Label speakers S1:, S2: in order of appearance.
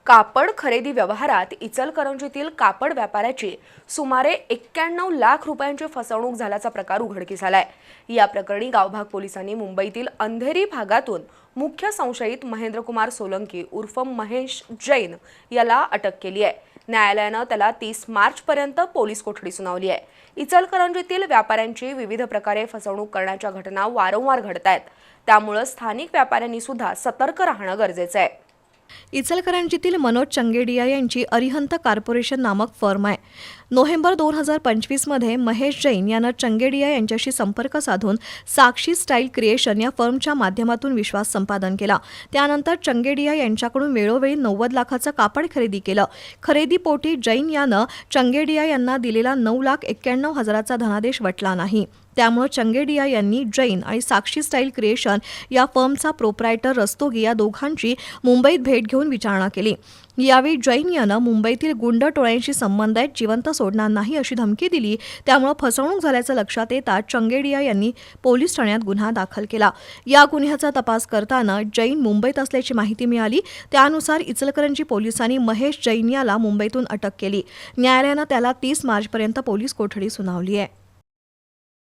S1: कापड खरेदी व्यवहारात इचलकरंजीतील कापड व्यापाऱ्याची सुमारे 91 लाख रुपयांची फसवणूक झाल्याचा प्रकार उघडकीस आलाय। या प्रकरणी गावभाग पोलिसांनी मुंबईतील अंधेरी भागातून मुख्य संशयित महेंद्रकुमार सोलंकी उर्फ महेश जैन याला अटक केली आहे। न्यायालयाने त्याला 30 मार्च पर्यंत पोलीस कोठडी सुनावली आहे। इचलकरंजीतील व्यापाऱ्यांची विविध प्रकारे फसवणूक करण्याच्या घटना वारंवार घडतायत, त्यामुळे स्थानिक व्यापाऱ्यांनी सुद्धा सतर्क राहणं गरजेचं आहे।
S2: इचलकरंजीतील मनोज चंगेडिया यांची अरिहंत कॉर्पोरेशन नामक फर्म आहे। नोव्हेंबर 2025 मध्ये महेश जैन यानं चंगेडिया यांच्याशी संपर्क साधून साक्षी स्टाईल क्रिएशन या फर्मच्या माध्यमातून विश्वास संपादन केला। त्यानंतर चंगेडिया यांच्याकडून वेळोवेळी 90 लाखाचं कापड खरेदी केलं। खरेदीपोटी जैन यानं चंगेडिया यांना दिलेला 9,91,000चा धनादेश वटला नाही। त्यामुळे चंगेडिया यांनी जैन आणि साक्षी स्टाईल क्रिएशन या फर्मचा प्रोप्रायटर रस्तोगी या दोघांची मुंबईत भेट घेऊन विचारणा केली। यावेळी जैन यानं मुंबईतील गुंड टोळ्यांशी संबंध आहेत, जिवंत सोडणार नाही अशी धमकी दिली। त्यामुळे फसवणूक झाल्याचं लक्षात येता चंगेडिया यांनी पोलीस ठाण्यात गुन्हा दाखल केला। या गुन्ह्याचा तपास करताना जैन मुंबईत असल्याची माहिती मिळाली। त्यानुसार इचलकरंजी पोलिसांनी महेश जैन याला मुंबईतून अटक केली। न्यायालयानं त्याला 30 मार्चपर्यंत पोलीस कोठडी सुनावली आहे।